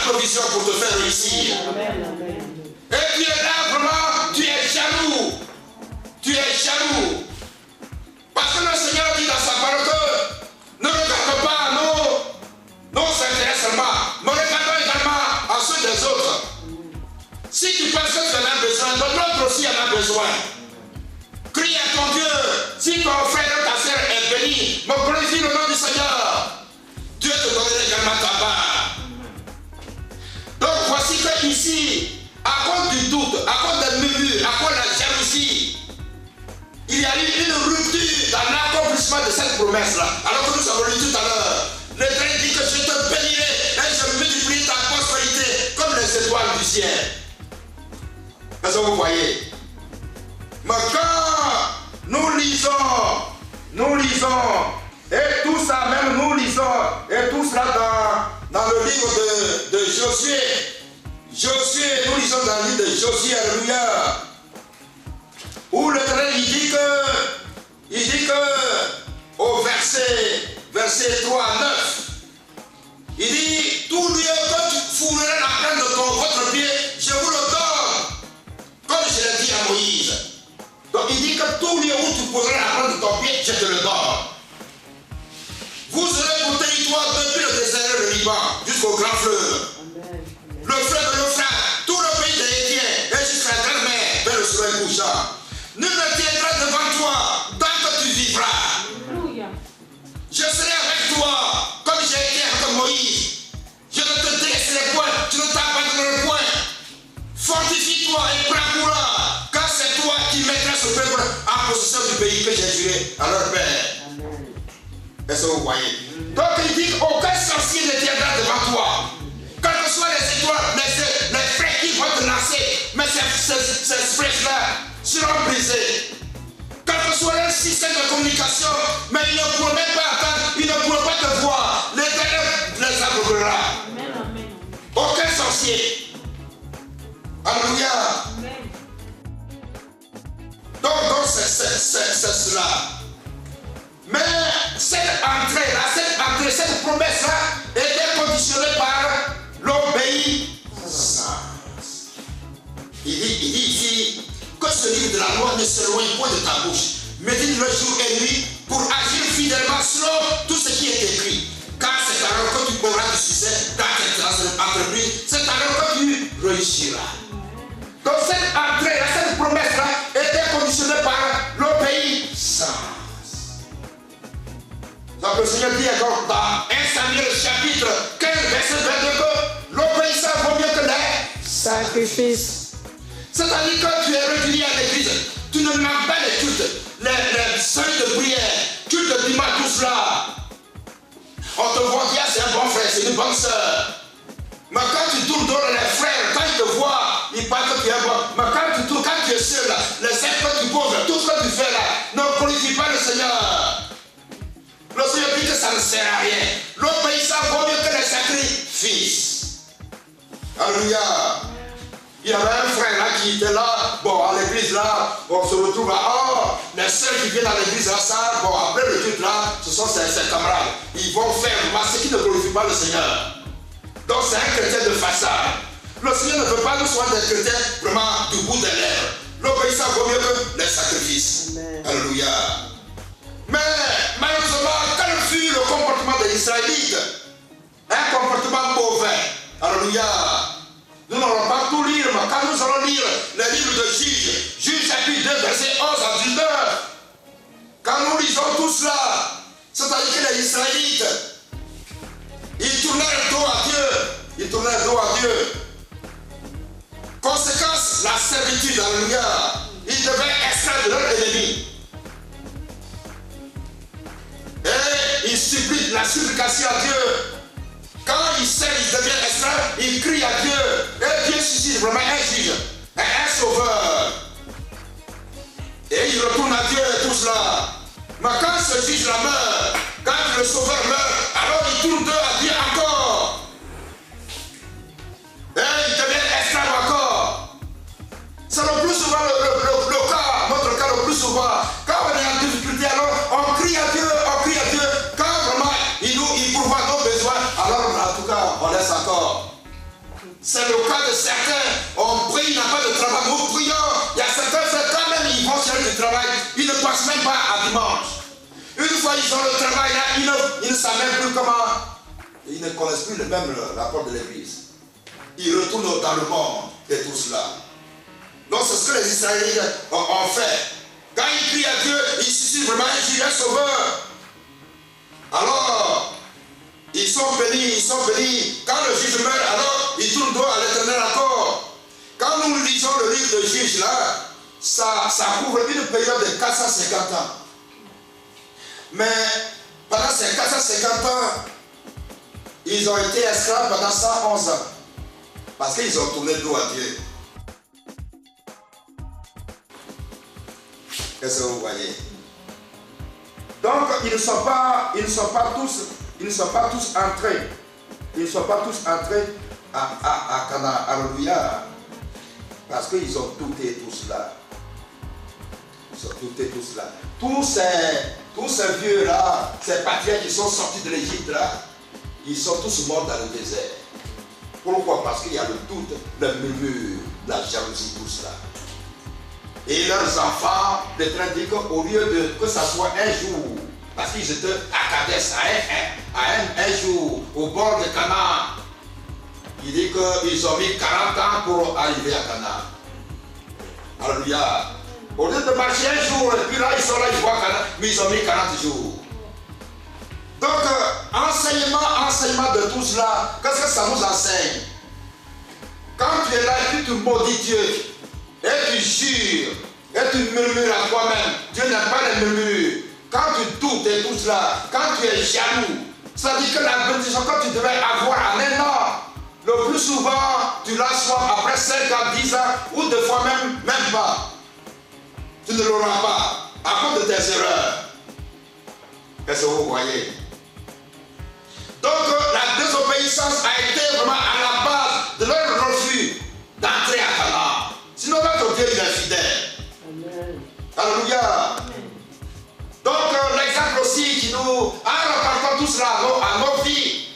provision pour te faire réussir. Et tu es là vraiment, tu es jaloux. Tu es jaloux. Parce que le Seigneur dit dans sa parole que ne regarde pas nos intérêts seulement, mais regardons également à ceux des autres. Si tu penses que tu en as besoin, l'autre aussi en a besoin. Crie à ton Dieu. Si ton frère ou ta sœur est béni, me glorifie le nom du Seigneur. Dieu te donnera également ta part. Donc voici que ici, à cause du doute, à cause des murmures, à cause de la jalousie, il y a eu une rupture dans l'accomplissement de cette promesse-là. Alors que nous avons lu tout à l'heure, l'Éternel dit que je te bénirai et je multiplierai ta prospérité comme les étoiles du ciel. Est-ce que vous voyez? Mais quand nous lisons, et tout ça même nous lisons, et tout cela dans le livre de Josué. Nous lisons dans le livre de Josué, alléluia, où l'Éternel il dit que au verset 3 à 9, il dit, tout lieu que tu fouleras la plaine de votre pied, je vous le donne, comme je l'ai dit à Moïse. Donc il dit que tout lieu où tu poseras la plaine de ton pied, je te le donne. Vous aurez vos territoires depuis le désert de Liban jusqu'au grand fleuve. Le fleuve de l'Euphrate, tout le pays des Hétiens, et jusqu'à la grande mer, vers le soleil couchant. Nul ne tiendra devant toi tant que tu vivras. Je serai avec toi, comme j'ai été avec Moïse. Je ne te délaisserai point, je ne t'abandonnerai point. Fortifie-toi et prends courage, car c'est toi qui mettras ce peuple en possession du pays que j'ai juré à leur père. Est-ce que vous voyez? Donc il dit qu'aucun sorcier ne tiendra devant toi. Quelles que soient les étoiles, les flèches qui vont te lancer, mais ces flèches-là seront brisées. Quel que soit leur système de communication, mais ils ne pourront même pas attendre, ils ne pourront pas te voir. L'Éternel les aveuglera. Aucun sorcier. Alléluia. Donc c'est cela. Mais cette promesse-là était conditionnée par l'obéissance. Il dit ici que ce livre de la loi ne s'éloigne point de ta bouche. Médite le jour et nuit pour agir fidèlement selon tout ce qui est écrit. Car c'est alors que tu auras du succès dans tes entreprises. C'est alors que tu réussiras. Donc cette entrée-là, cette promesse-là était conditionnée par l'obéissance. Donc le Seigneur dit encore dans 1 Samuel chapitre 15, verset 22 que l'obéissance vaut mieux que les sacrifices. C'est-à-dire que tu es régulier à l'église, tu ne manques pas les cultes, les seuils de prière, culte de dimanche, tout cela. On te voit dire c'est un bon frère, c'est une bonne soeur. Mais quand tu tournes dans les frères, quand ils te voient, ils pensent que tu es bon. Mais quand tu es seul, les actes que tu poses, tout ce que tu fais là, ne glorifie pas le Seigneur. Le Seigneur dit que ça ne sert à rien. L'obéissance vaut mieux que les sacrifices. Alléluia. Il y avait un frère là qui était là, bon, à l'église là, on se retrouve là, oh, les sœurs qui viennent à l'église là, ça, bon, après le culte là, ce sont ses camarades. Ils vont faire ce qui ne glorifie pas le Seigneur. Donc c'est un chrétien de façade. Le Seigneur ne veut pas que nous soyons des chrétiens vraiment du bout des lèvres. L'obéissance vaut mieux que les sacrifices. Amen. Alléluia. Mais malheureusement, quel fut le comportement des Israélites? Un comportement mauvais. Alléluia. Nous n'allons pas tout lire, mais quand nous allons lire les livres de Juges chapitre 2, verset 11 à 19, quand nous lisons tout cela, c'est-à-dire que les Israélites, ils tournaient le dos à Dieu. Conséquence, la servitude, alléluia. Ils devaient extraire de leur ennemi. Et ils supplient la supplication à Dieu. Quand ils servent, ils deviennent esclaves, ils crient à Dieu. Et Dieu suscite vraiment un juge, un sauveur. Et ils retournent à Dieu et tout cela. Mais quand ce juge-là meurt, quand le sauveur meurt, alors ils tournent à Dieu encore. Et ils deviennent esclaves encore. C'est le plus souvent le cas, notre cas le plus souvent. Quand on est en difficulté, alors on crie à Dieu, Quand vraiment il pourvoit nos besoins, alors en tout cas on laisse encore. C'est le cas de certains. On prie, il n'y a pas de travail. Nous prions. Il y a certains, quand même, ils vont chercher du travail. Ils ne passent même pas à dimanche. Une fois ils ont le travail là, ils ne savent même plus comment. Ils ne connaissent plus même l'apport de l'église. Ils retournent dans le monde et tout cela. Donc c'est ce que les Israélites ont fait. Quand ils crient à Dieu, ils suscitent vraiment un gilet sauveur. Alors, ils sont bénis, ils sont bénis. Quand le juge meurt, alors ils tournent droit à l'Éternel encore. Quand nous lisons le livre de Juge là, ça couvre une période de 450 ans. Mais pendant ces 450 ans, ils ont été esclaves pendant 111 ans. Parce qu'ils ont tourné le dos à Dieu. Qu'est-ce que vous voyez? Donc ils ne sont pas tous entrés. Ils ne sont pas tous entrés à Canaan. Alléluia. Parce qu'ils ont tout et tout cela. Ils ont tout et tout cela. Tous ces vieux-là, ces patriarches qui sont sortis de l'Égypte là, ils sont tous morts dans le désert. Pourquoi? Parce qu'il y a le doute, le murmure, la jalousie, tout cela. Et leurs enfants, l'Éternel dit qu'au lieu que ça soit un jour, parce qu'ils étaient à Kadès, un jour, au bord de Canaan, il dit qu'ils ont mis 40 ans pour arriver à Canaan. Alléluia. Au lieu de marcher un jour, et puis là, ils sont là, ils voient Canaan, mais ils ont mis 40 jours. Donc, enseignement de tout cela, qu'est-ce que ça nous enseigne? Quand tu es là et puis tu maudis Dieu, et tu jures, et tu murmures à toi-même, Dieu n'aime pas les murmures. Quand tu doutes et tout cela, quand tu es jaloux, ça dit que la bénédiction que tu devais avoir en un an, le plus souvent, tu la sois après 5 ans, 10 ans, ou deux fois même pas. Tu ne l'auras pas, à cause de tes erreurs. Est-ce que vous voyez? Donc la désobéissance a été vraiment à la base de leur refus d'entrer à Canaan. Sinon notre Dieu il est fidèle. Amen. Alléluia. Donc l'exemple aussi qui nous... Alors partons tout cela à nos vies.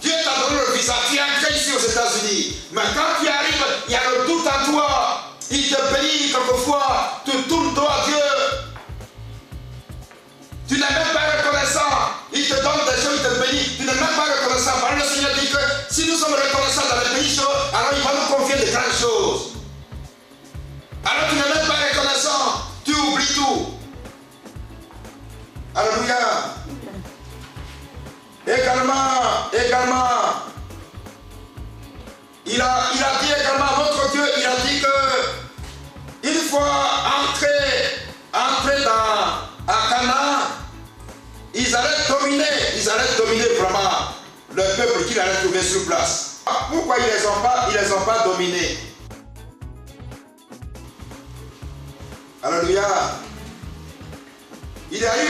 Dieu t'a donné le visa, tu es entré ici aux États-Unis. Mais quand tu arrives, il y a le doute en toi. Il te bénit quelquefois, tu tournes toi à Dieu. Tu n'es même pas reconnaissant. Il te donne des choses, il te bénit. Tu n'es même pas reconnaissant. Parce que le Seigneur dit que si nous sommes reconnaissants dans les pays chauds, alors il va nous confier de grandes choses. Alors tu n'es même pas reconnaissant. Tu oublies tout. Alléluia. Également, il a dit également, notre Dieu, il a dit que une fois entré à Canaan, ils allaient dominer vraiment le peuple qu'ils allaient trouver sur place. Pourquoi ils les ont pas dominés? Alléluia. Il y a eu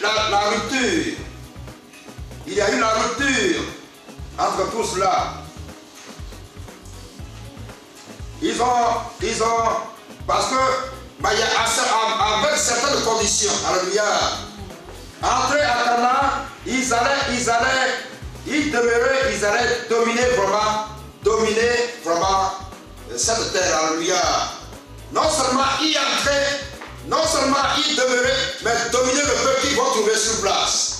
la rupture. Il y a eu la rupture entre tout cela. Ils ont, parce que, il y a avec certaines conditions, alléluia, entrer à Canaan, ils allaient dominer vraiment cette terre, alléluia. Non seulement y entrer, non seulement y demeurer, mais dominer le peuple qu'ils vont trouver sur place.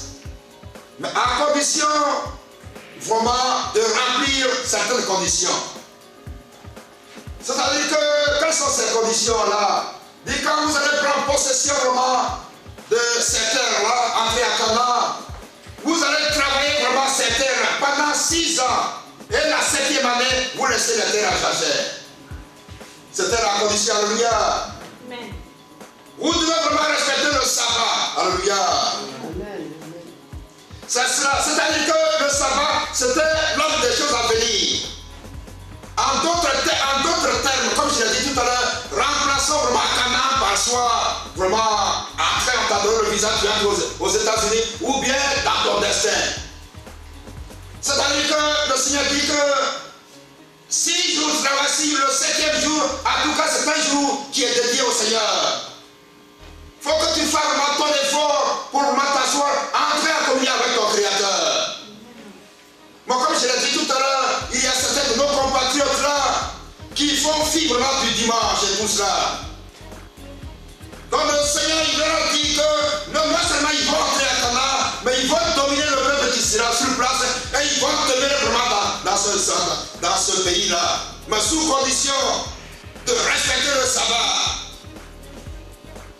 Mais à condition vraiment de remplir certaines conditions. C'est-à-dire que, quelles sont ces conditions-là? Et quand vous allez prendre possession vraiment de ces terres-là, entrer à Canaan, vous allez travailler vraiment ces terres pendant 6 ans. Et la 7e année, vous laissez les terres à jachère. C'était la condition, alléluia. Amen. Vous devez vraiment respecter le sabbat, alléluia. C'est-à-dire que le sabbat, c'était l'ordre des choses à venir. En d'autres termes, comme je l'ai dit tout à l'heure, remplaçons vraiment Canaan par soi, vraiment entrer en t'adorant le visage aux États-Unis ou bien dans ton destin. C'est-à-dire que le Seigneur dit que 6 jours de travail, si le 7e jour, en tout cas c'est un jour qui est dédié au Seigneur. Il faut que tu fasses vraiment ton effort pour t'asseoir, entrer en communion avec ton Créateur. Moi, comme je l'ai dit tout à l'heure, il y a certains de nos qui font fi vraiment du dimanche et tout cela. Donc le Seigneur, il leur dit que non seulement ils vont entrer à Canaan, mais ils vont dominer le peuple qui sera sur place et ils vont demeurer vraiment dans ce pays-là. Mais sous condition de respecter le sabbat.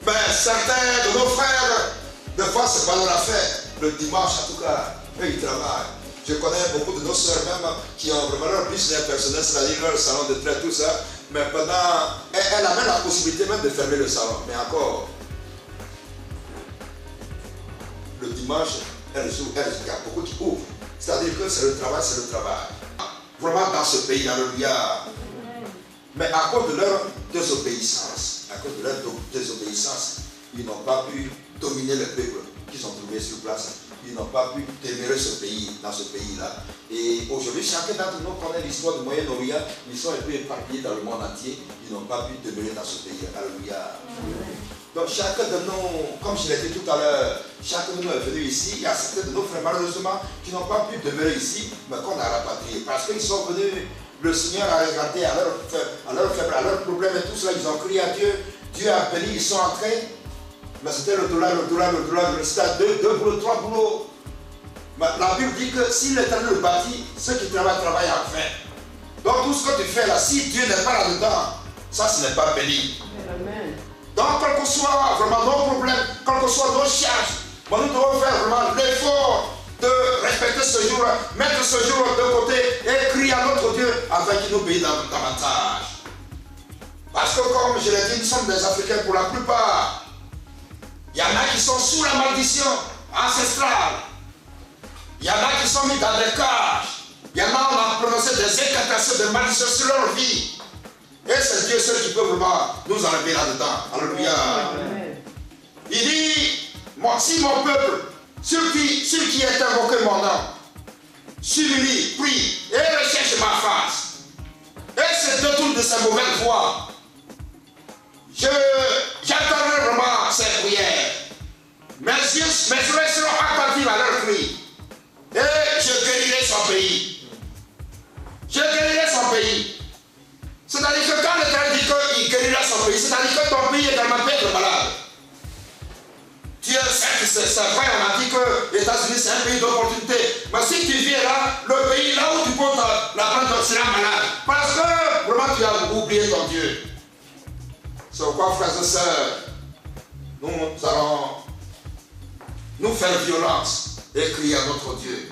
Mais certains de nos frères, des fois c'est pas de la fête. Le dimanche en tout cas, eux ils travaillent. Je connais beaucoup de nos soeurs même qui ont vraiment leur business personnel, c'est-à-dire leur salon de trait, tout ça. Mais pendant, elle a même la possibilité même de fermer le salon. Mais encore, le dimanche, il y a beaucoup qui ouvrent. C'est-à-dire que c'est le travail, c'est le travail. Vraiment dans ce pays, alléluia. Mais à cause de leur désobéissance, ils n'ont pas pu dominer le peuple qui sont trouvés sur place. Ils n'ont pas pu demeurer ce pays, dans ce pays-là. Et aujourd'hui, chacun d'entre nous connaît l'histoire du Moyen-Orient. Ils sont un peu éparpillés dans le monde entier. Ils n'ont pas pu demeurer dans ce pays. Alléluia. Donc chacun de nous, comme je l'ai dit tout à l'heure, chacun de nous est venu ici. Il y a certains de nos frères, malheureusement, qui n'ont pas pu demeurer ici, mais qu'on a rapatriés. Parce qu'ils sont venus, le Seigneur a regardé à leur faible, à leurs problèmes et tout cela. Ils ont crié à Dieu. Dieu a béni, ils sont entrés. Mais c'était le dollar, c'était 2 boulots, 3 boulots. Mais la Bible dit que si l'Éternel le bâtit, ceux qui travaillent en vain. Donc tout ce que tu fais là, si Dieu n'est pas là-dedans, ça ce n'est pas béni. Amen. Donc quel que soit vraiment nos problèmes, quel que soit nos charges, nous devons faire vraiment l'effort de respecter ce jour, mettre ce jour de côté et crier à notre Dieu afin qu'il nous bénisse davantage. Parce que comme je l'ai dit, nous sommes des Africains pour la plupart. Il y en a qui sont sous la malédiction ancestrale. Il y en a qui sont mis dans des cages. Il y en a, on a prononcé des incantations de malédiction sur leur vie. Et c'est Dieu seul qui peut vraiment nous enlever là-dedans. Alléluia. Il dit, moi, si mon peuple, ceux qui est invoqué mon nom, s'humilie, prie et recherche ma face, et se détourne de sa mauvaise voie, j'attendrai vraiment ces prières. Mes oreilles seront attentives à leurs cris. Et je guérirai son pays. Je guérirai son pays. C'est-à-dire que quand l'Éternel dit qu'il guérira son pays, c'est-à-dire que ton pays également peut être malade. Dieu sait que c'est vrai, on a dit que les États-Unis c'est un pays d'opportunité. Mais si tu viens là, le pays là où tu peux la prendre sera malade. Parce que vraiment tu as oublié ton Dieu. C'est pourquoi, frères et sœurs, nous allons nous faire violence et crier à notre Dieu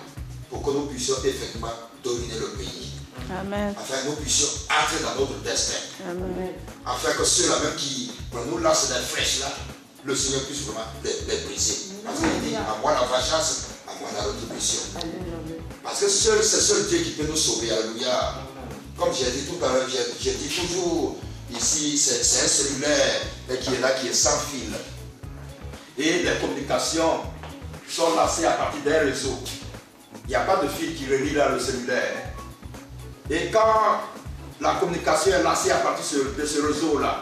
pour que nous puissions effectivement dominer le pays. Amen. Afin que nous puissions entrer dans notre destin. Amen. Afin que ceux-là même qui nous lancent des flèches là, le Seigneur puisse vraiment les briser. Parce qu'il dit, à moi la vengeance, à moi la rétribution. Parce que c'est seul Dieu qui peut nous sauver. Alléluia. Comme j'ai dit tout à l'heure, j'ai dit toujours, ici c'est un cellulaire qui est là, qui est sans fil. Et les communications sont lancées à partir d'un réseau. Il n'y a pas de fil qui relie là le cellulaire. Et quand la communication est lancée à partir de ce réseau-là,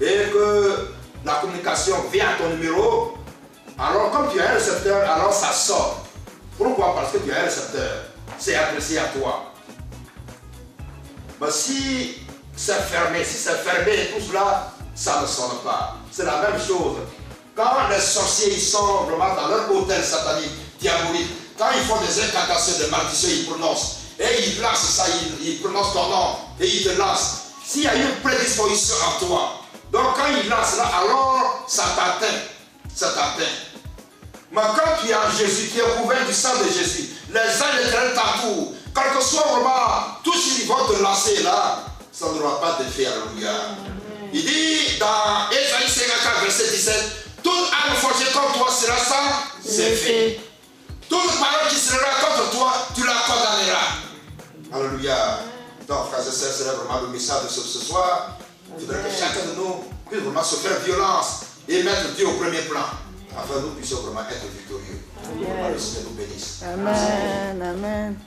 et que la communication vient à ton numéro, alors comme tu as un récepteur, alors ça sort. Pourquoi? Parce que tu as un récepteur. C'est adressé à toi. Mais si c'est fermé et tout cela, ça ne sonne pas. C'est la même chose. Quand les sorciers ils sont vraiment dans leur hôtel satanique, diabolique, quand ils font des incantations, des malédictions, ils prononcent. Et ils lancent ça, ils prononcent ton nom et ils te lancent. S'il y a une prédisposition en toi, donc quand ils lancent là, alors ça t'atteint. Ça t'atteint. Mais quand tu es en Jésus, tu es couvert du sang de Jésus, les anges éternels t'entourent. Quel que soit vraiment tout ce qu'ils vont te lancer là, ça n'aura pas d'effet. Alléluia. Il dit dans Ésaïe 54, verset 17, toute arme forgée contre toi sera sans effet. Toute parole qui sera contre toi, tu la condamneras. Alléluia. Donc, frères et sœurs, c'est vraiment le message de ce soir. Il faudrait que chacun de nous puisse vraiment se faire violence et mettre Dieu au premier plan, afin que nous puissions vraiment être victorieux. Que le Seigneur nous bénisse. Amen. Amen.